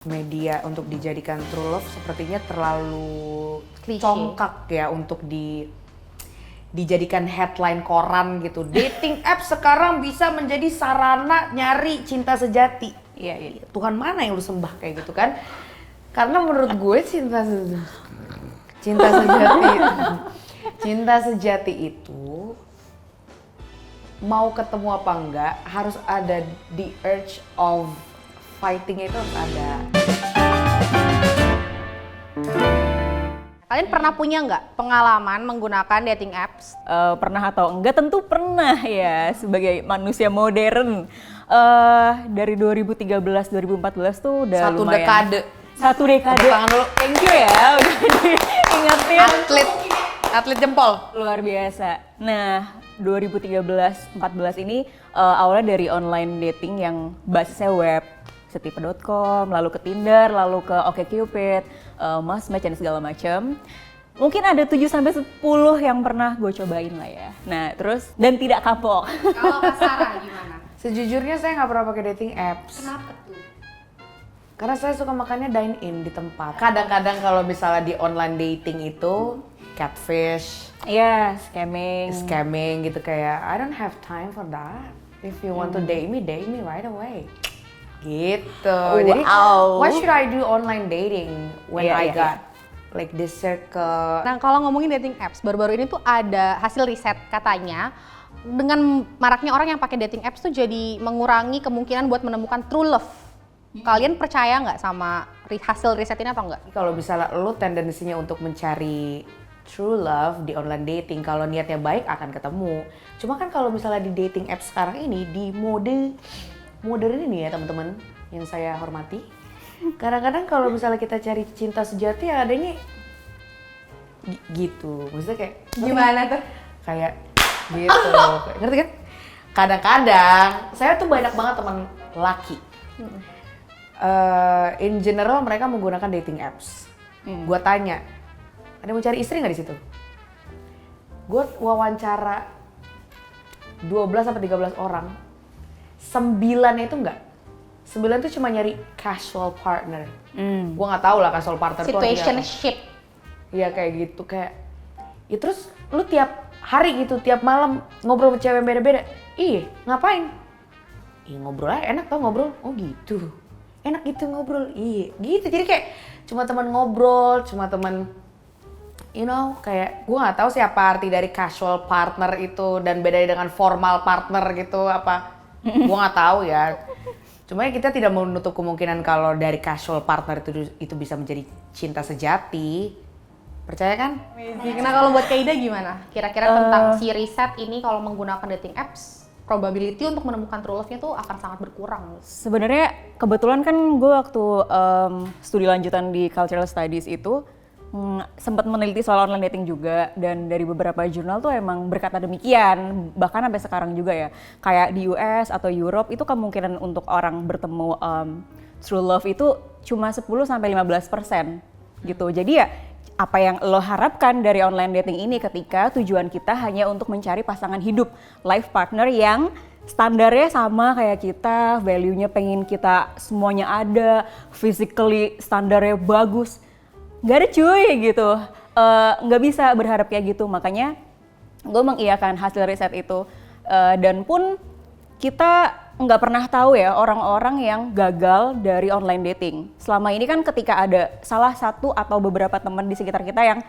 media untuk dijadikan true love sepertinya terlalu Klise. congkak ya untuk dijadikan headline koran gitu. Dating apps sekarang bisa menjadi sarana nyari cinta sejati. Iya. Tuhan mana yang lu sembah kayak gitu kan? Karena menurut gue cinta sejati itu mau ketemu apa enggak harus ada the urge of fighting itu harus ada. Kalian pernah punya nggak pengalaman menggunakan dating apps? Pernah atau enggak? Tentu pernah ya, sebagai manusia modern. Dari 2013-2014 tuh udah Satu lumayan. dekade. Satu dekade. Tepuk tangan dulu. Thank you ya, udah diingetin. Atlet jempol. Luar biasa. Nah, 2013-14 ini awalnya dari online dating yang basisnya web, setipe.com, lalu ke Tinder, lalu ke OkCupid, Match dan segala macam. Mungkin ada 7-10 yang pernah gue cobain lah ya. Nah, terus dan tidak kapok. Kalau Kak Sarah gimana? Sejujurnya saya nggak pernah pakai dating apps. Kenapa tuh? Karena saya suka makannya dine in di tempat. Kadang-kadang kalau misalnya di online dating itu catfish, Iya, scamming. scamming gitu kayak I don't have time for that. If you want to date me right away. Gitu. Jadi what should I do online dating when Iya, I iya, got like this circle? Nah, kalau ngomongin dating apps, baru-baru ini tuh ada hasil riset katanya dengan maraknya orang yang pakai dating apps tuh jadi mengurangi kemungkinan buat menemukan true love. Kalian percaya nggak sama hasil riset ini atau enggak? Kalau misalnya lo tendensinya untuk mencari true love di online dating, kalau niatnya baik akan ketemu. Cuma kan kalau misalnya di dating apps sekarang ini, di mode modern ini ya teman-teman yang saya hormati, kadang-kadang kalau misalnya kita cari cinta sejati ya adanya gitu. Maksudnya kayak Gimana tuh? kayak gitu. Ngerti kan? Kadang-kadang saya tuh banyak banget teman laki. In general mereka menggunakan dating apps. Gua tanya, ada yang mau cari istri nggak di situ? Gue wawancara 12-13 orang, 9 itu enggak. 9 itu cuma nyari casual partner. Gue nggak tahu lah casual partner itu artinya apa. Situationship. Iya kayak gitu, kayak ya terus lu tiap hari gitu, tiap malam ngobrol sama cewek yang beda-beda. Iya, ngapain? Iya ngobrol aja, enak tau ngobrol. Oh gitu, enak gitu ngobrol. Iya, gitu. Jadi kayak cuma teman ngobrol, cuma teman you know, kayak gue nggak tahu siapa arti dari casual partner itu dan bedanya dengan formal partner gitu apa. Gue nggak tahu ya. Cuma ya kita tidak menutup kemungkinan kalau dari casual partner itu bisa menjadi cinta sejati. Percaya kan? Nah, kalau buat Kaida gimana? Kira-kira tentang si riset ini kalau menggunakan dating apps, probability untuk menemukan true love-nya tuh akan sangat berkurang. Sebenarnya kebetulan kan gue waktu studi lanjutan di Cultural Studies itu sempat meneliti soal online dating juga, dan dari beberapa jurnal tuh emang berkata demikian, bahkan sampai sekarang juga ya. Kayak di US atau Europe itu kemungkinan untuk orang bertemu true love itu cuma 10-15% gitu. Jadi ya apa yang lo harapkan dari online dating ini ketika tujuan kita hanya untuk mencari pasangan hidup, life partner yang standarnya sama kayak kita, value-nya pengen kita semuanya ada, physically standarnya bagus. Nggak ada cuy gitu, nggak bisa berharap kayak gitu. Makanya gue mengiyakan hasil riset itu, dan pun kita nggak pernah tahu ya orang-orang yang gagal dari online dating. Selama ini kan ketika ada salah satu atau beberapa teman di sekitar kita yang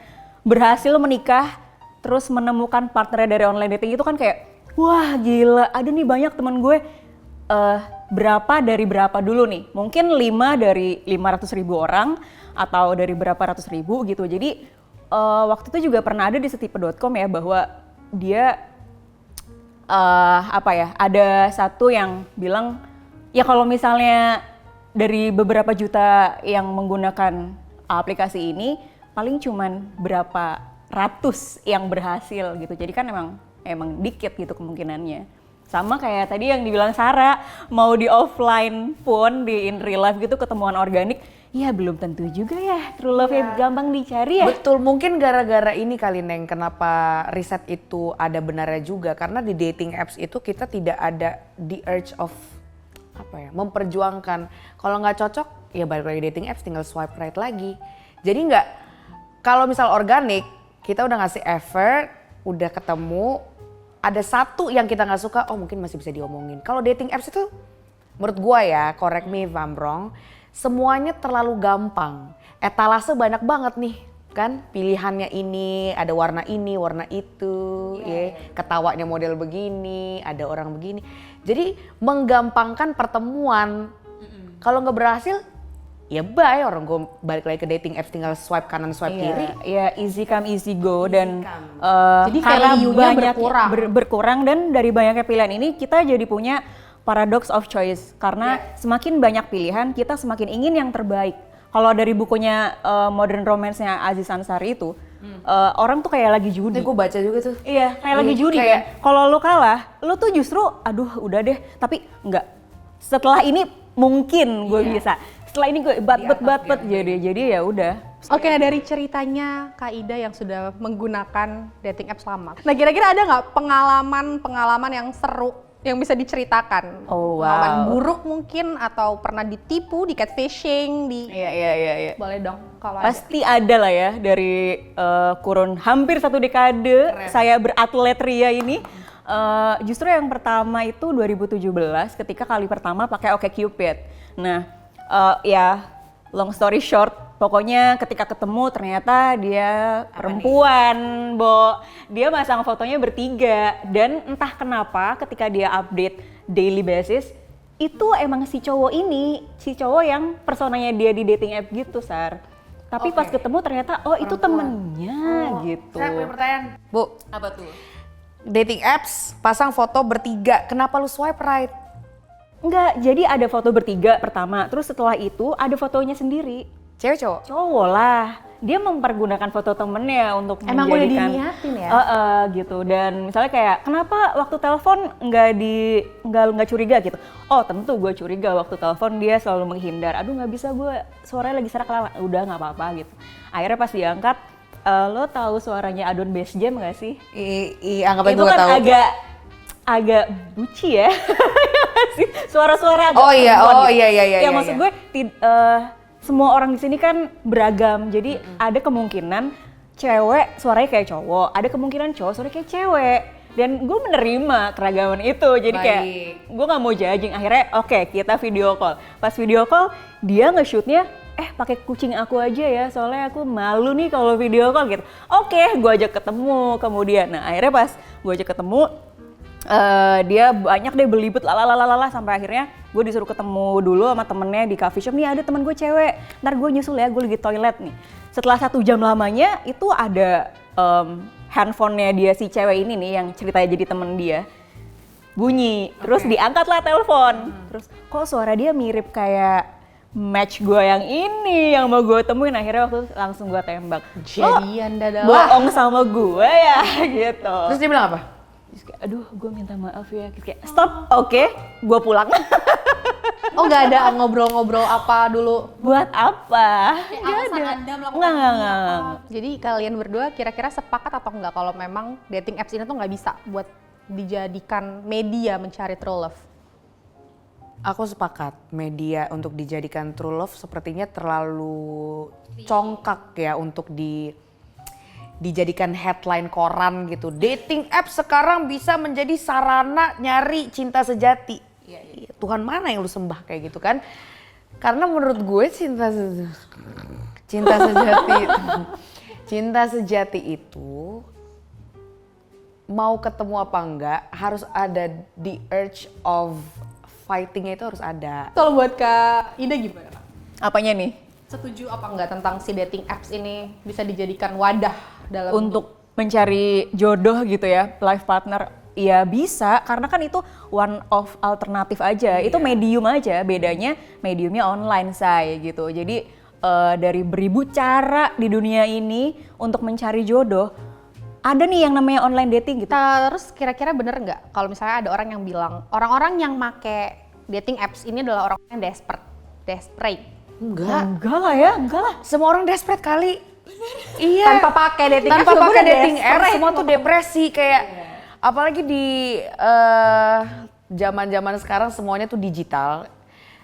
berhasil menikah terus menemukan partnernya dari online dating itu kan kayak wah gila, ada nih banyak teman gue. Berapa dari berapa dulu nih? Mungkin 5 dari 500.000 orang atau dari berapa ratus ribu gitu. Jadi waktu itu juga pernah ada di setipe.com ya bahwa dia ada satu yang bilang ya kalau misalnya dari beberapa juta yang menggunakan aplikasi ini paling cuman berapa ratus yang berhasil gitu. Jadi kan emang dikit gitu kemungkinannya. Sama kayak tadi yang dibilang Sarah, mau di offline pun di in real life gitu ketemuan organik, ya belum tentu juga ya true love-nya gampang dicari ya. Betul, mungkin gara-gara ini kali Neng, kenapa riset itu ada benarnya juga. Karena di dating apps itu kita tidak ada the urge of memperjuangkan. Kalau nggak cocok, ya balik lagi dating apps, tinggal swipe right lagi. Jadi nggak, kalau misal organik, kita udah ngasih effort, udah ketemu, ada satu yang kita nggak suka, oh mungkin masih bisa diomongin. Kalau dating apps itu, menurut gua ya, correct me if I'm wrong, semuanya terlalu gampang. Etalase banyak banget nih, kan pilihannya ini, ada warna ini, warna itu, ya ketawanya model begini, ada orang begini. Jadi menggampangkan pertemuan. Kalau nggak berhasil, ya bye, orang gue balik lagi ke dating apps tinggal swipe kanan swipe kiri. Iya, easy come easy go dan Jadi karena value-nya banyak berkurang. berkurang dan dari banyaknya pilihan ini kita jadi punya paradox of choice karena semakin banyak pilihan kita semakin ingin yang terbaik. Kalau dari bukunya Modern Romance-nya Aziz Ansari itu orang tuh kayak lagi judi. Ini gue baca juga tuh. Iya, kayak lagi judi kayak- kan. Kalau lu kalah, lu tuh justru aduh udah deh, tapi enggak. Setelah ini mungkin gue bisa. Setelah ini gue bat jadi ya udah. Oke, nah dari ceritanya Kak Ida yang sudah menggunakan dating apps lama. Nah kira-kira ada nggak pengalaman yang seru yang bisa diceritakan? Oh, wow. Pengalaman buruk mungkin atau pernah ditipu, di catfishing, Iya. boleh dong kalau ada. Pasti ada lah ya dari kurun hampir 1 dekade saya beratlet ria ini. Justru yang pertama itu 2017 ketika kali pertama pakai OkCupid. Nah, ya long story short, pokoknya ketika ketemu ternyata dia perempuan, Bo. Dia masang fotonya bertiga dan entah kenapa ketika dia update daily basis itu emang si cowok yang personanya dia di dating app gitu, Sar. Tapi pas ketemu ternyata oh itu temennya gitu. Saya punya pertanyaan, Bu. Apa tuh? Dating apps pasang foto bertiga, kenapa lu swipe right? Enggak, jadi ada foto bertiga pertama, terus setelah itu ada fotonya sendiri. Cewek cowok? Cowok lah, dia mempergunakan foto temennya untuk Emang udah menjadikan diniatin ya? gitu. Dan misalnya kayak kenapa waktu telepon nggak curiga gitu? Oh tentu gue curiga waktu telepon dia selalu menghindar. Aduh nggak bisa, gue suaranya lagi serak lah. Udah nggak apa-apa gitu. Akhirnya pas diangkat, lo tahu suaranya Adon Bass Jam nggak sih? Anggap aja Itu gue kan tahu. agak buci ya. Suara-suara agak Oh iya, perempuan gitu. iya. Ya maksud gue semua orang di sini kan beragam. Jadi ada kemungkinan cewek suaranya kayak cowok, ada kemungkinan cowok suaranya kayak cewek. Dan gue menerima keragaman itu. Jadi kayak gue nggak mau judging. Akhirnya oke, kita video call. Pas video call dia nge-shootnya pakai kucing aku aja ya, soalnya aku malu nih kalau video call gitu. Oke, gue ajak ketemu kemudian. Nah akhirnya pas gue ajak ketemu, dia banyak deh belibet lalalala sampai akhirnya gue disuruh ketemu dulu sama temennya di coffee shop. Nih ada teman gue cewek, ntar gue nyusul ya, gue lagi toilet nih. Setelah 1 jam lamanya itu ada handphonenya dia si cewek ini nih yang ceritanya jadi temen dia bunyi, terus diangkatlah telepon. Terus kok suara dia mirip kayak match gue yang ini yang mau gue temuin. Akhirnya waktu langsung gue tembak. Jadian dadalah. Bohong sama gue ya gitu. Terus dia bilang apa? Terus kayak, aduh gue minta maaf ya. Terus kayak stop, oke, gue pulang. Oh nggak ada ngobrol-ngobrol apa dulu? Buat apa? Alasan Anda melakukan Enggak. Jadi kalian berdua kira-kira sepakat atau enggak kalau memang dating apps ini tuh nggak bisa buat dijadikan media mencari true love? Aku sepakat, media untuk dijadikan true love sepertinya terlalu congkak ya untuk dijadikan headline koran gitu. Dating apps sekarang bisa menjadi sarana nyari cinta sejati. Tuhan mana yang lu sembah kayak gitu kan? Karena menurut gue cinta sejati itu mau ketemu apa enggak harus ada the urge of fighting-nya, itu harus ada. Kalau buat Kak Ida gimana? Apanya nih? Setuju apa enggak tentang si dating apps ini bisa dijadikan wadah dalam Untuk mencari jodoh gitu ya, life partner. Ya bisa, karena kan itu one of alternatif aja. Itu medium aja, bedanya mediumnya online say gitu. Jadi dari beribu cara di dunia ini untuk mencari jodoh, ada nih yang namanya online dating gitu. Terus kira-kira bener nggak kalau misalnya ada orang yang bilang orang-orang yang make dating apps ini adalah orang yang desperate. Enggak lah ya, enggak lah. semua orang desperate kali. Iya. Tanpa pakai dating apps, Tanpa juga pakai udah dating apps desperate. semua tuh depresi kayak apalagi di zaman-zaman sekarang semuanya tuh digital,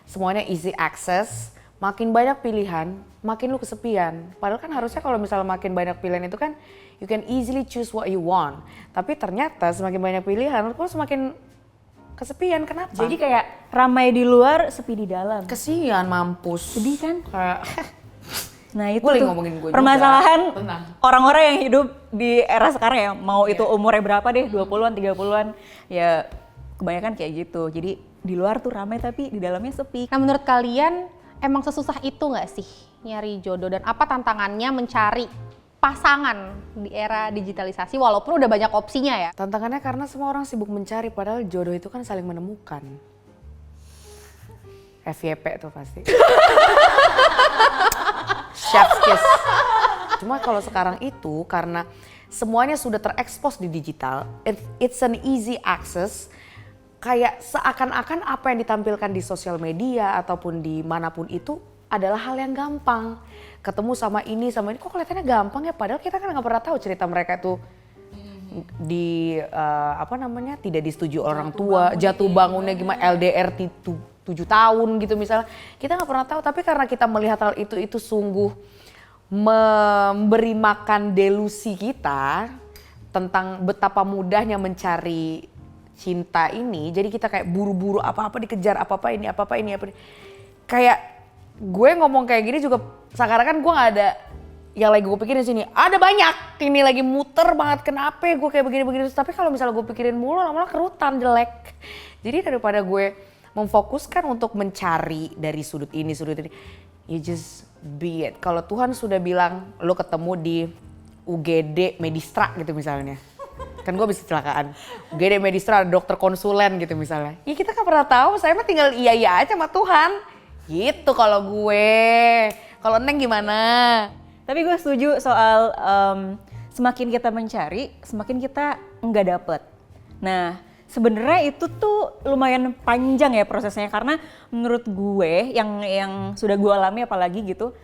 semuanya easy access, makin banyak pilihan, makin lu kesepian. Padahal kan harusnya kalau misalnya makin banyak pilihan itu kan you can easily choose what you want. Tapi ternyata semakin banyak pilihan, lu kok semakin kesepian. Kenapa? Jadi kayak ramai di luar, sepi di dalam. kesian mampus. Sedih kan? Kayak Nah itu Gue lagi tuh ngomongin gue juga. permasalahan Tenang. orang-orang yang hidup di era sekarang ya, mau itu umurnya berapa deh, 20-an, 30-an, ya kebanyakan kayak gitu. Jadi di luar tuh ramai tapi di dalamnya sepi. Nah menurut kalian emang sesusah itu nggak sih nyari jodoh dan apa tantangannya mencari pasangan di era digitalisasi walaupun udah banyak opsinya ya? tantangannya karena semua orang sibuk mencari, padahal jodoh itu kan saling menemukan. FYP tuh pasti. Chef's kiss. Cuma kalau sekarang itu karena semuanya sudah terekspos di digital, it's an easy access. Kayak seakan-akan apa yang ditampilkan di sosial media ataupun di manapun itu adalah hal yang gampang. Ketemu sama ini, kok kelihatannya gampang ya? Padahal kita kan nggak pernah tahu cerita mereka tuh tidak disetujui orang tua, jatuh bangunnya gimana, LDR 7 tahun gitu misalnya. Kita nggak pernah tahu, tapi karena kita melihat hal itu sungguh memberi makan delusi kita tentang betapa mudahnya mencari cinta ini. Jadi kita kayak buru-buru apa-apa dikejar, apa-apa ini. Kayak gue ngomong kayak gini juga sekarang kan gue nggak ada yang lagi gue pikirin di sini. Ada banyak ini lagi muter banget, kenapa gue kayak begini-begini. Tapi kalau misalnya gue pikirin mulu lama-lama kerutan, jelek. Jadi daripada gue memfokuskan untuk mencari dari sudut ini, you just be it. Kalau Tuhan sudah bilang lo ketemu di UGD Medistra gitu misalnya. Kan gue bisa kecelakaan. UGD Medistra ada dokter konsulen gitu misalnya. Ya kita kan pernah tahu, saya mah tinggal iya aja sama Tuhan. Gitu kalau gue. Kalau Neng gimana? Tapi gue setuju soal semakin kita mencari, semakin kita nggak dapet. Nah, sebenarnya itu tuh lumayan panjang ya prosesnya, karena menurut gue yang sudah gue alami apalagi gitu,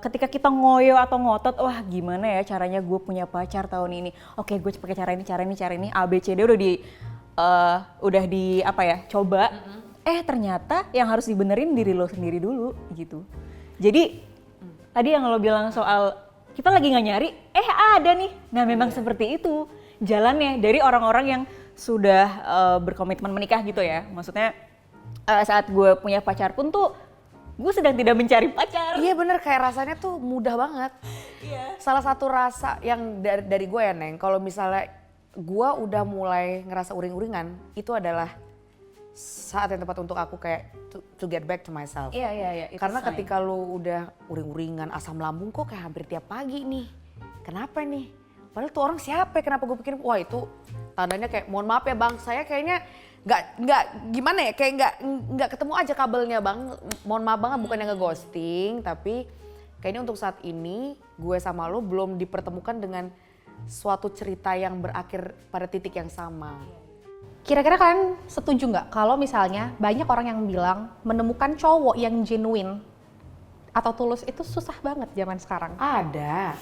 ketika kita ngoyo atau ngotot, wah gimana ya caranya gue punya pacar tahun ini? Oke, gue pakai cara ini, A B C D udah di coba. Ternyata yang harus dibenerin diri lo sendiri dulu gitu. Jadi tadi yang lo bilang soal kita lagi nggak nyari, ada nih. Nah memang seperti itu jalannya dari orang-orang yang sudah berkomitmen menikah gitu ya. Maksudnya saat gue punya pacar pun tuh gue sedang tidak mencari pacar. Iya bener, kayak rasanya tuh mudah banget. Iya. Salah satu rasa yang dari gue ya Neng, kalau misalnya gue udah mulai ngerasa uring-uringan, itu adalah saat yang tepat untuk aku kayak to get back to myself. Iya. Karena ketika lu udah uring-uringan, asam lambung kok kayak hampir tiap pagi nih. Kenapa nih? Padahal tuh orang siapa ya? Kenapa gue pikir wah itu tandanya kayak mohon maaf ya bang, saya kayaknya nggak gimana ya, kayak nggak ketemu aja kabelnya bang. Mohon maaf banget, bukannya nge-ghosting, tapi kayaknya untuk saat ini gue sama lo belum dipertemukan dengan suatu cerita yang berakhir pada titik yang sama. Kira-kira kalian setuju nggak kalau misalnya banyak orang yang bilang menemukan cowok yang genuine atau tulus itu susah banget zaman sekarang? Ada.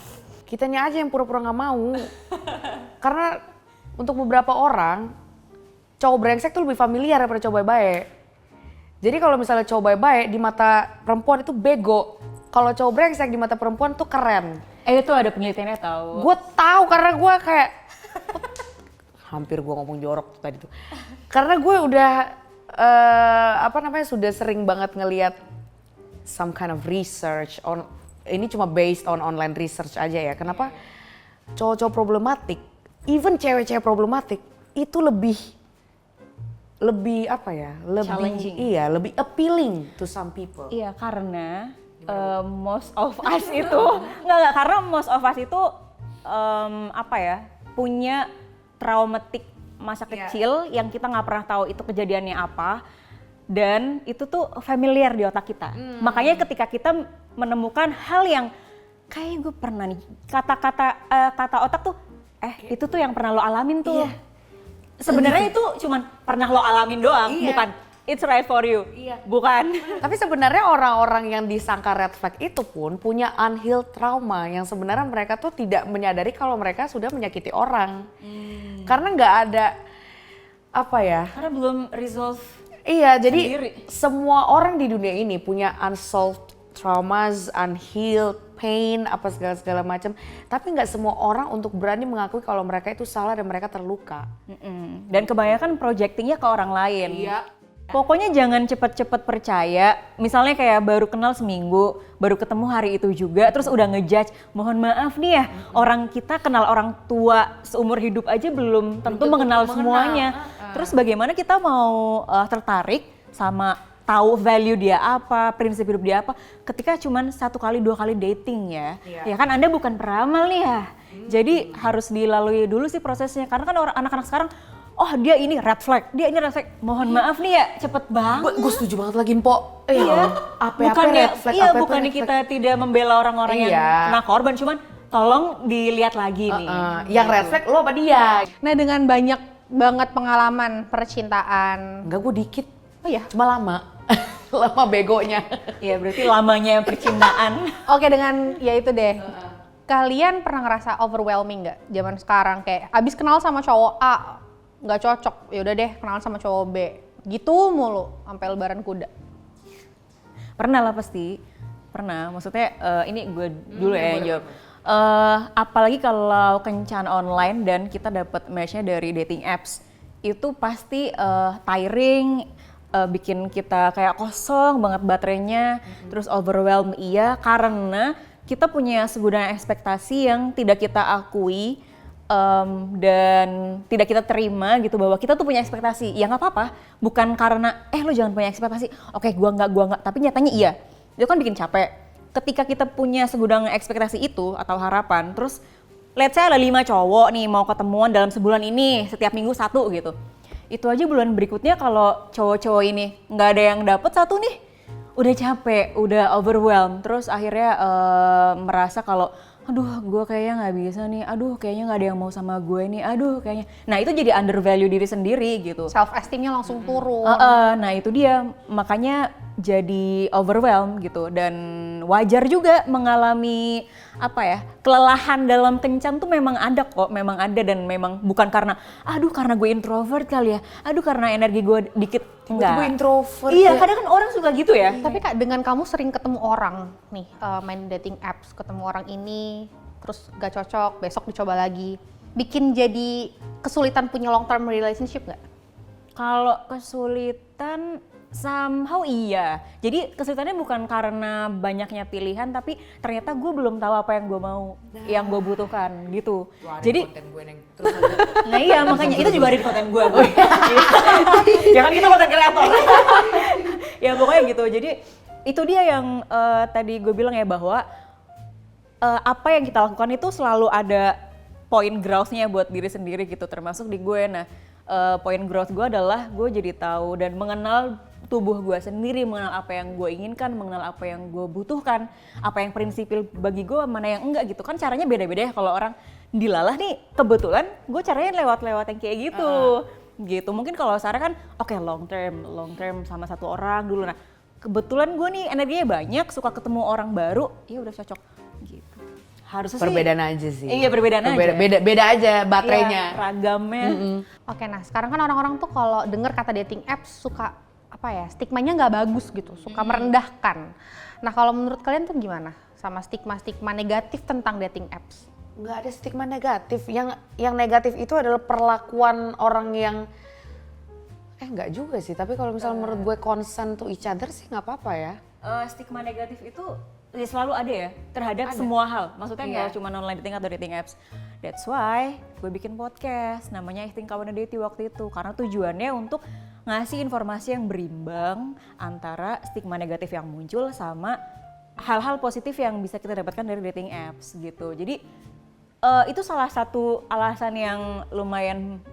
Kitanya aja yang pura-pura nggak mau. Karena untuk beberapa orang, cowok brengsek tuh lebih familiar daripada cowok baik-baik. Jadi kalau misalnya cowok baik-baik di mata perempuan itu bego. Kalau cowok brengsek di mata perempuan tuh keren. Itu ada penelitiannya tahu. Gue tahu karena gue kayak hampir gue ngomong jorok tuh tadi tuh. Karena gue udah sudah sering banget ngelihat some kind of research on, ini cuma based on online research aja ya. Kenapa cowok-cowok problematik, even cewek-cewek problematik itu lebih challenging. Iya, lebih appealing to some people. Iya, karena most of us itu nggak karena most of us itu punya traumatik masa kecil yang kita nggak pernah tahu itu kejadiannya apa, dan itu tuh familiar di otak kita. Makanya ketika kita menemukan hal yang kayak gue pernah nih, kata otak tuh itu tuh yang pernah lo alamin tuh. Iya. Sebenarnya itu cuman pernah lo alamin doang, bukan it's right for you. Bukan. Tapi sebenarnya orang-orang yang disangka red flag itu pun punya unhealed trauma yang sebenarnya mereka tuh tidak menyadari kalau mereka sudah menyakiti orang. Karena nggak ada apa ya? Karena belum resolve. Iya, jadi Sendiri. semua orang di dunia ini punya unsolved traumas, unhealed pain, apa segala macam. Tapi nggak semua orang untuk berani mengakui kalau mereka itu salah dan mereka terluka. Dan kebanyakan projectingnya ke orang lain. Iya. Pokoknya jangan cepet-cepet percaya. Misalnya kayak baru kenal seminggu, baru ketemu hari itu juga, terus udah ngejudge. Mohon maaf nih ya, orang kita kenal orang tua seumur hidup aja belum tentu mengenal semuanya. Terus bagaimana kita mau tertarik sama tahu value dia apa, prinsip hidup dia apa, ketika cuman 1 kali 2 kali dating ya. Ya kan Anda bukan peramal nih ya. Jadi harus dilalui dulu sih prosesnya. Karena kan anak-anak sekarang, oh dia ini red flag, dia ini red flag. Mohon maaf nih ya, cepet banget. Gue setuju banget lagi, Mpok. Iya, Apa-apa red flag, iya, apa-apa bukannya red flag. kita tidak membela orang-orang yang Iya. kena korban, cuman tolong dilihat lagi nih. Yang red flag lo apa dia? Nah, dengan banyak banget pengalaman percintaan. Enggak, gue dikit. Oh ya. Cuma lama. Lama begonya. Iya, berarti lamanya percintaan. Oke, dengan ya itu deh. Kalian pernah ngerasa overwhelming nggak zaman sekarang, kayak abis kenal sama cowok A nggak cocok, ya udah deh kenal sama cowok B, gitu mulu sampai lebaran kuda. Pernah lah pasti, pernah. Maksudnya ini gue dulu ya yang jawab. Apalagi kalau kencan online dan kita dapat match-nya dari dating apps, itu pasti tiring, bikin kita kayak kosong banget baterainya, terus overwhelm iya, karena kita punya segudang ekspektasi yang tidak kita akui dan tidak kita terima gitu, bahwa kita tuh punya ekspektasi. Ya nggak apa-apa, bukan karena lo jangan punya ekspektasi, oke gua nggak, tapi nyatanya iya. Itu kan bikin capek. Ketika kita punya segudang ekspektasi itu atau harapan, terus let's say ada 5 cowok nih mau ketemuan dalam sebulan ini, setiap minggu 1 gitu. Itu aja bulan berikutnya kalau cowok-cowok ini nggak ada yang dapet 1 nih, udah capek, udah overwhelmed, terus akhirnya merasa kalau aduh gue kayaknya nggak bisa nih, aduh kayaknya nggak ada yang mau sama gue nih, aduh kayaknya. Nah itu jadi undervalue diri sendiri gitu. Self esteemnya langsung turun. Nah itu dia, makanya jadi overwhelmed gitu, dan wajar juga mengalami apa ya, kelelahan dalam kencan tuh memang ada kok, memang ada, dan memang bukan karena aduh karena gue introvert kali ya, aduh karena energi gue dikit, enggak. Gue introvert. Iya, ya. kadang kan orang suka gitu ya. Tapi Kak, dengan kamu sering ketemu orang nih, main dating apps, ketemu orang ini, terus gak cocok, besok dicoba lagi, bikin jadi kesulitan punya long term relationship nggak? Kalau kesulitan somehow iya. Jadi kesulitannya bukan karena banyaknya pilihan, tapi ternyata gue belum tahu apa yang gue mau, yang gue butuhkan gitu. Jadi konten gue neng. nah iya makanya itu juga ada di konten gue. Ya kan kita konten kreator. Ya pokoknya gitu. Jadi itu dia yang tadi gue bilang ya, bahwa apa yang kita lakukan itu selalu ada point growth-nya buat diri sendiri gitu, termasuk di gue. Nah point growth gue adalah gue jadi tahu dan mengenal tubuh gue sendiri, mengenal apa yang gue inginkan, mengenal apa yang gue butuhkan, apa yang prinsipil bagi gue, mana yang enggak gitu. Kan caranya beda-beda ya. Kalau orang dilalah nih, kebetulan gue caranya lewat-lewat yang kayak gitu. Gitu. Mungkin kalau Sarah kan oke, long term sama 1 orang dulu. Nah kebetulan gue nih energinya banyak, suka ketemu orang baru, ya udah cocok gitu. Harusnya Perbedaan aja sih. Iya, perbedaan aja. Beda aja baterainya. Iya, ragamnya. Oke, nah sekarang kan orang-orang tuh kalau denger kata dating apps suka apa ya, stigmanya nggak bagus gitu, suka merendahkan. Nah kalau menurut kalian tuh gimana sama stigma-stigma negatif tentang dating apps? Nggak ada stigma negatif. Yang negatif itu adalah perlakuan orang yang nggak juga sih. Tapi kalau misalnya menurut gue consent to each other sih nggak apa-apa ya. Stigma negatif itu ya selalu ada ya terhadap semua hal. Maksudnya nggak cuma online dating atau dating apps. That's why gue bikin podcast namanya I Think I Wanna Date You waktu itu, karena tujuannya untuk ngasih informasi yang berimbang antara stigma negatif yang muncul sama hal-hal positif yang bisa kita dapatkan dari dating apps gitu. Jadi itu salah satu alasan yang lumayan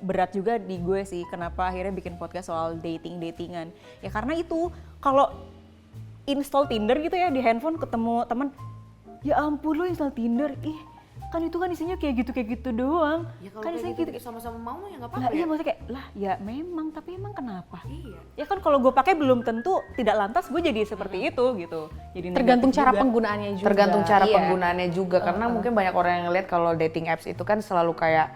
berat juga di gue sih, kenapa akhirnya bikin podcast soal datingan. Ya karena itu, kalau install Tinder gitu ya di handphone, ketemu teman, ya ampun lo install Tinder, kan itu kan isinya kayak gitu doang. Ya kalau kan kayak isinya gitu sama-sama mau ya nggak apa-apa Lah ya. iya, maksudnya kayak lah ya memang, tapi emang kenapa? Iya. Ya kan kalau gue pakai belum tentu tidak lantas gue jadi seperti itu gitu. Jadi Tergantung negatif cara juga. penggunaannya juga. Tergantung cara Iya. penggunaannya juga, karena mungkin banyak orang yang lihat kalau dating apps itu kan selalu kayak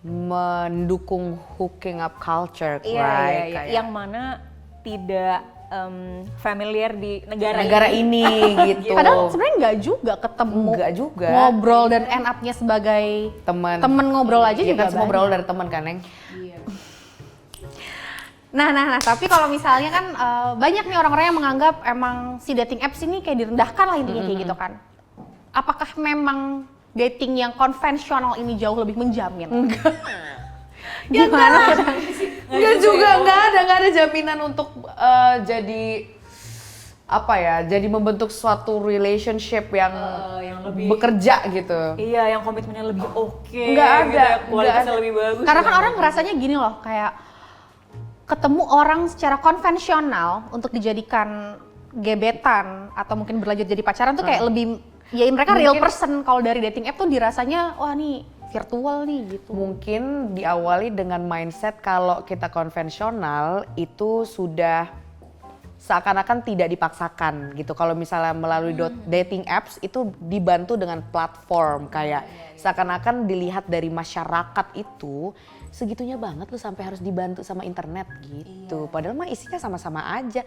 mendukung hooking up culture, Iya, right? iya, iya. Kayak Yang mana tidak familiar di negara ini gitu. Padahal sebenarnya nggak juga ketemu, Nggak juga. ngobrol dan end up-nya sebagai temen ngobrol aja ya juga kan semua banyak. berawal dari teman kan, Neng? Nah, tapi kalau misalnya kan banyak nih orang-orang yang menganggap emang si dating apps ini kayak direndahkan lah intinya kayak gitu kan. Apakah memang dating yang konvensional ini jauh lebih menjamin? Gimana? Enggak juga, nggak ada jaminan untuk jadi apa ya, jadi membentuk suatu relationship yang lebih- bekerja gitu. Iya, yang komitmennya lebih oke, Nggak ada, gitu ya, nggak kualitasnya ada. lebih bagus. Karena kan orang ngerasanya gini loh, kayak ketemu orang secara konvensional untuk dijadikan gebetan atau mungkin berlanjut jadi pacaran tuh kayak lebih, ya mereka real person. Kalau dari dating app tuh dirasanya, wah nih virtual nih gitu. Mungkin diawali dengan mindset kalau kita konvensional itu sudah seakan-akan tidak dipaksakan gitu. Kalau misalnya melalui dating apps itu dibantu dengan platform, kayak seakan-akan dilihat dari masyarakat itu segitunya banget lu sampai harus dibantu sama internet gitu. Padahal mah isinya sama-sama aja.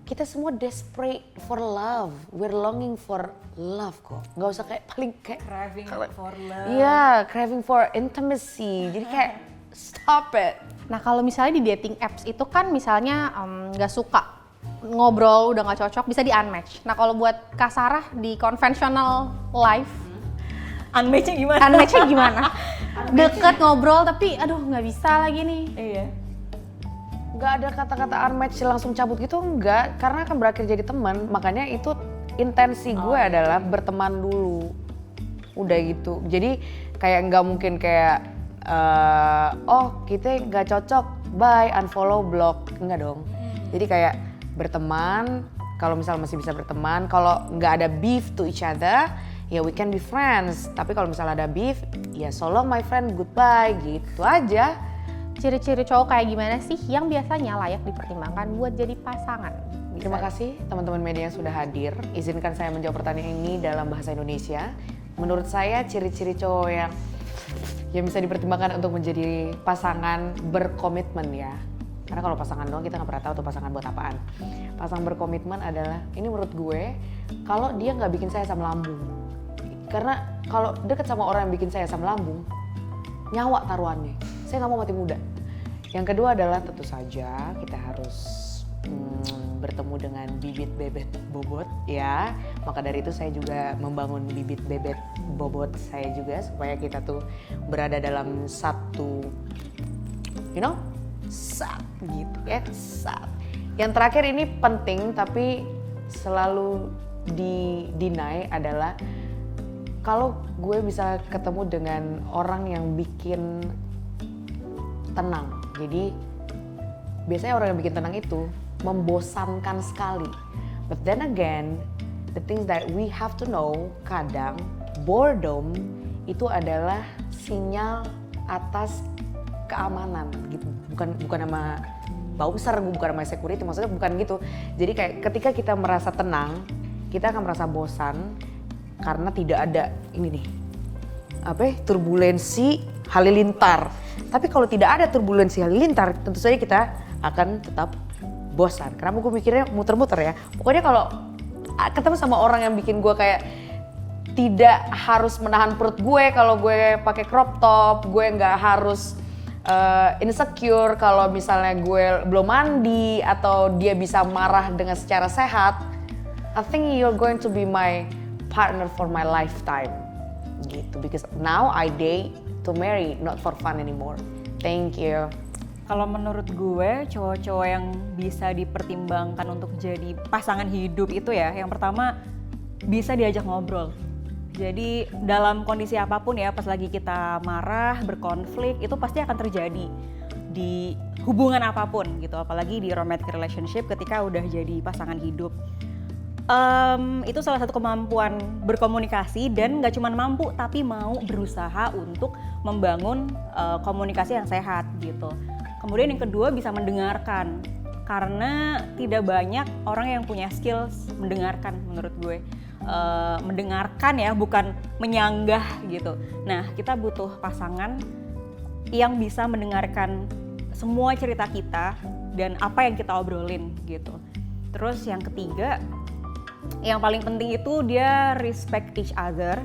Kita semua desperate for love. We're longing for love kok. Nggak usah kayak paling kayak Craving for love. iya, craving for intimacy. Jadi kayak stop it. Nah kalau misalnya di dating apps itu kan misalnya nggak suka ngobrol, udah nggak cocok, bisa di unmatch. Nah kalau buat Kak Sarah di conventional life, Unmatch-nya gimana? unmatch-nya gimana? Deket ngobrol tapi aduh nggak bisa lagi nih. Iya. Nggak ada kata-kata unmatch langsung cabut gitu, enggak. Karena akan berakhir jadi teman. Makanya itu intensi gue adalah berteman dulu. Udah gitu. Jadi kayak nggak mungkin kayak oh kita nggak cocok, bye, unfollow, block. Enggak dong. Jadi kayak berteman, kalau misal masih bisa berteman, kalau nggak ada beef to each other, ya we can be friends. Tapi kalau misalnya ada beef, ya so long my friend, goodbye, gitu aja. Ciri-ciri cowok kayak gimana sih yang biasanya layak dipertimbangkan buat jadi pasangan? Terima kasih teman-teman media yang sudah hadir. Izinkan saya menjawab pertanyaan ini dalam bahasa Indonesia. Menurut saya ciri-ciri cowok yang bisa dipertimbangkan untuk menjadi pasangan berkomitmen ya. Karena kalau pasangan doang kita nggak pernah tahu tuh pasangan buat apaan. Pasangan berkomitmen adalah, ini menurut gue, kalau dia nggak bikin saya asam lambung. Karena kalau deket sama orang yang bikin saya asam lambung, nyawa taruhannya. Saya nggak mau mati muda. Yang kedua adalah tentu saja kita harus bertemu dengan bibit bebet bobot ya. Maka dari itu saya juga membangun bibit bebet bobot saya juga supaya kita tuh berada dalam satu, sat gitu ya, sat. Yang terakhir ini penting tapi selalu di-deny adalah kalau gue bisa ketemu dengan orang yang bikin tenang. Jadi biasanya orang yang bikin tenang itu membosankan sekali. But then again, the things that we have to know, kadang boredom itu adalah sinyal atas keamanan gitu. Bukan sama bouncer, bukan sama security, maksudnya bukan gitu. Jadi kayak ketika kita merasa tenang, kita akan merasa bosan karena tidak ada ini nih, turbulensi halilintar. Tapi kalau tidak ada turbulensi halilintar, tentu saja kita akan tetap bosan. Karena gue mikirnya muter-muter ya. Pokoknya kalau ketemu sama orang yang bikin gue kayak tidak harus menahan perut gue kalau gue pakai crop top, gue nggak harus insecure kalau misalnya gue belum mandi atau dia bisa marah dengan secara sehat. I think you're going to be my partner for my lifetime gitu, because now I date to marry, not for fun anymore. Thank you. Kalau menurut gue, cowok-cowok yang bisa dipertimbangkan untuk jadi pasangan hidup itu ya, yang pertama bisa diajak ngobrol. Jadi dalam kondisi apapun ya, pas lagi kita marah, berkonflik, itu pasti akan terjadi di hubungan apapun gitu, apalagi di romantic relationship ketika udah jadi pasangan hidup. Itu salah satu kemampuan berkomunikasi, dan gak cuma mampu tapi mau berusaha untuk membangun komunikasi yang sehat gitu. Kemudian yang kedua bisa mendengarkan, karena tidak banyak orang yang punya skills mendengarkan menurut gue. Mendengarkan ya, bukan menyanggah gitu. Nah, kita butuh pasangan yang bisa mendengarkan semua cerita kita dan apa yang kita obrolin gitu. Terus yang ketiga, yang paling penting itu dia respect each other,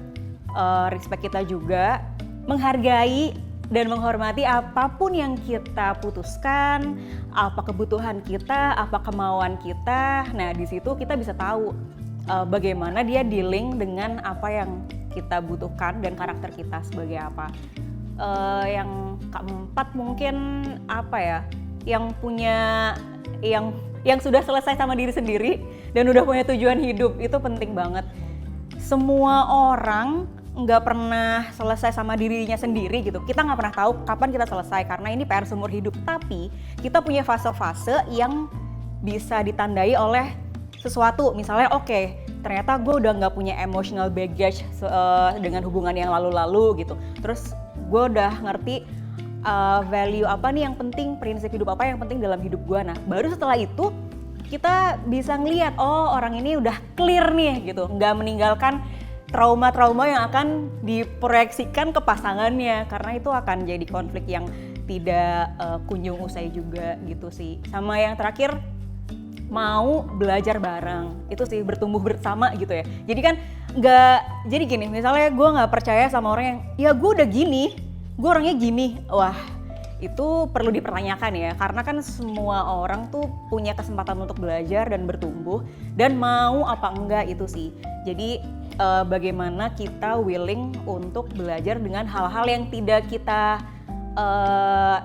respect kita juga, menghargai dan menghormati apapun yang kita putuskan, apa kebutuhan kita, apa kemauan kita. Nah, di situ kita bisa tahu bagaimana dia dealing dengan apa yang kita butuhkan dan karakter kita sebagai apa. Yang keempat mungkin apa ya? Yang punya yang sudah selesai sama diri sendiri dan udah punya tujuan hidup, itu penting banget. Semua orang nggak pernah selesai sama dirinya sendiri gitu. Kita nggak pernah tahu kapan kita selesai karena ini PR seumur hidup. Tapi kita punya fase-fase yang bisa ditandai oleh sesuatu. Misalnya oke, ternyata gue udah nggak punya emotional baggage dengan hubungan yang lalu-lalu gitu. Terus gue udah ngerti value apa nih yang penting, prinsip hidup apa yang penting dalam hidup gue. Nah, baru setelah itu kita bisa ngelihat, oh orang ini udah clear nih gitu, nggak meninggalkan trauma-trauma yang akan diproyeksikan ke pasangannya, karena itu akan jadi konflik yang tidak kunjung usai juga gitu sih. Sama yang terakhir, mau belajar bareng, itu sih bertumbuh bersama gitu ya. Jadi kan nggak, jadi gini, misalnya gue nggak percaya sama orang yang, ya gue udah gini, gue orangnya gini, wah itu perlu dipertanyakan ya, karena kan semua orang tuh punya kesempatan untuk belajar dan bertumbuh, dan mau apa enggak itu sih. Jadi bagaimana kita willing untuk belajar dengan hal-hal yang tidak kita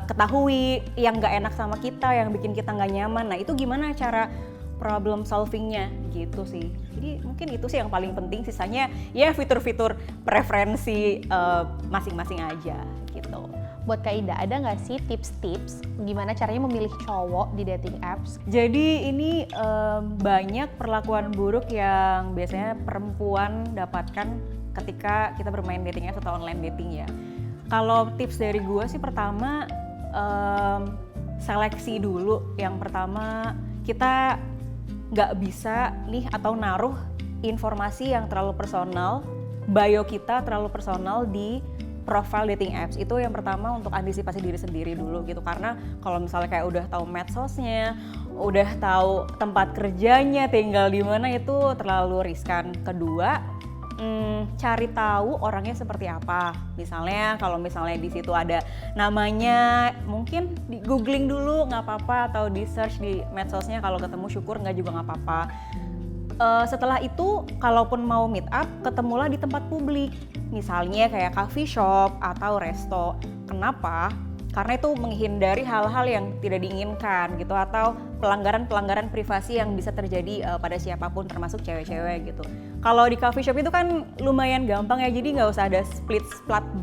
ketahui, yang nggak enak sama kita, yang bikin kita nggak nyaman. Nah itu gimana cara problem solvingnya gitu sih. Jadi mungkin itu sih yang paling penting, sisanya ya fitur-fitur preferensi masing-masing aja gitu. Buat Kak Ida, ada nggak sih tips-tips gimana caranya memilih cowok di dating apps? Jadi ini banyak perlakuan buruk yang biasanya perempuan dapatkan ketika kita bermain dating apps atau online dating ya. Kalau tips dari gue sih pertama, seleksi dulu. Yang pertama, kita nggak bisa nih atau naruh informasi yang terlalu personal, bio kita terlalu personal di profile dating apps. Itu yang pertama untuk antisipasi diri sendiri dulu gitu, karena kalau misalnya kayak udah tahu medsosnya, udah tahu tempat kerjanya, tinggal di mana, itu terlalu riskan. Kedua, cari tahu orangnya seperti apa. Misalnya kalau misalnya di situ ada namanya, mungkin di googling dulu nggak apa-apa, atau di search di medsosnya, kalau ketemu syukur, nggak juga nggak apa-apa. Setelah itu, kalaupun mau meet up, ketemulah di tempat publik, misalnya kayak coffee shop atau resto. Kenapa? Karena itu menghindari hal-hal yang tidak diinginkan gitu, atau pelanggaran-pelanggaran privasi yang bisa terjadi pada siapapun, termasuk cewek-cewek gitu. Kalau di coffee shop itu kan lumayan gampang ya, jadi nggak usah ada split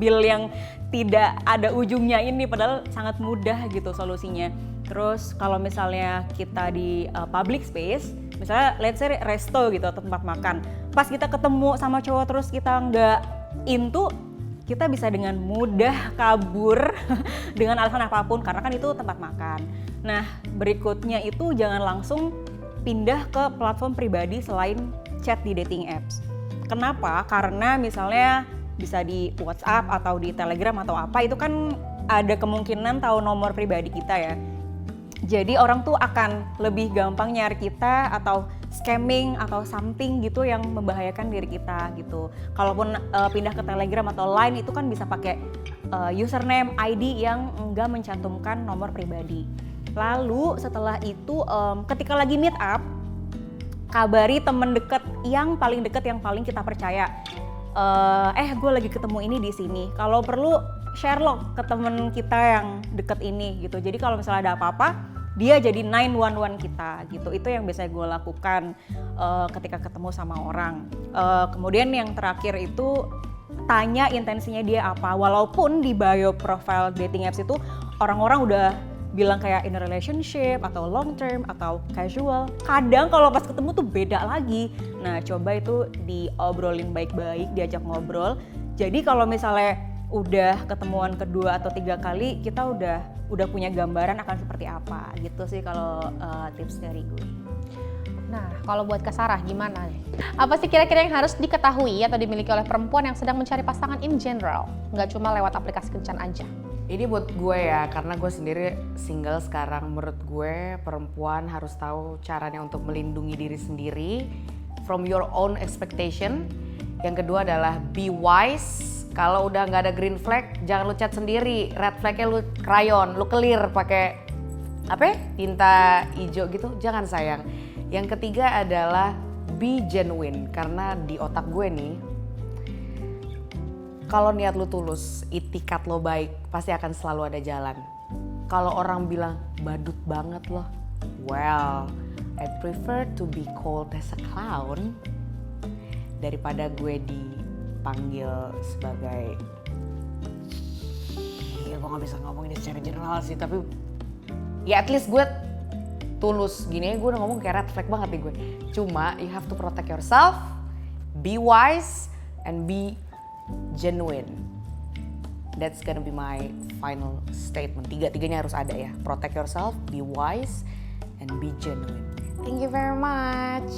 bill yang tidak ada ujungnya ini, padahal sangat mudah gitu solusinya. Terus kalau misalnya kita di public space, misalnya let's say resto gitu atau tempat makan, pas kita ketemu sama cowok terus kita nggak into, kita bisa dengan mudah kabur dengan alasan apapun, karena kan itu tempat makan. Nah berikutnya itu jangan langsung pindah ke platform pribadi selain chat di dating apps. Kenapa? Karena misalnya bisa di WhatsApp atau di Telegram atau apa, itu kan ada kemungkinan tahu nomor pribadi kita ya. Jadi orang tuh akan lebih gampang nyari kita, atau scamming atau something gitu yang membahayakan diri kita gitu. Kalaupun pindah ke Telegram atau Line, itu kan bisa pakai username, ID yang enggak mencantumkan nomor pribadi. Lalu setelah itu ketika lagi meet up, kabari temen deket yang paling deket, yang paling kita percaya. Gue lagi ketemu ini di sini. Kalau perlu share log ke temen kita yang deket ini gitu. Jadi kalau misalnya ada apa-apa, dia jadi 911 kita gitu. Itu yang biasanya gue lakukan ketika ketemu sama orang. Kemudian yang terakhir itu tanya intensinya dia apa. Walaupun di bio profile dating apps itu orang-orang udah bilang kayak in a relationship atau long term atau casual, kadang kalau pas ketemu tuh beda lagi. Nah coba itu diobrolin baik-baik, diajak ngobrol. Jadi kalau misalnya udah ketemuan kedua atau 3 kali, kita udah punya gambaran akan seperti apa gitu sih kalau tips dari gue. Nah, kalau buat Kak Sarah gimana nih? Apa sih kira-kira yang harus diketahui atau dimiliki oleh perempuan yang sedang mencari pasangan in general? Nggak cuma lewat aplikasi kencan aja. Ini buat gue ya, karena gue sendiri single sekarang. Menurut gue perempuan harus tahu caranya untuk melindungi diri sendiri from your own expectation. Yang kedua adalah be wise. Kalau udah nggak ada green flag, jangan lu cat sendiri. Red flagnya lu crayon, lu clear pakai apa? Tinta hijau gitu. Jangan sayang. Yang ketiga adalah be genuine, karena di otak gue nih, kalau niat lu tulus, itikat lo baik, pasti akan selalu ada jalan. Kalau orang bilang badut banget loh, well, I prefer to be called as a clown daripada gue dipanggil sebagai, ya gue gak bisa ngomong ini secara general sih, tapi ya at least gue tulus. Gini gue udah ngomong kayak red flag banget nih gue. Cuma you have to protect yourself, be wise, and be genuine. That's gonna be my final statement. Tiga-tiganya harus ada ya. Protect yourself, be wise, and be genuine. Thank you very much.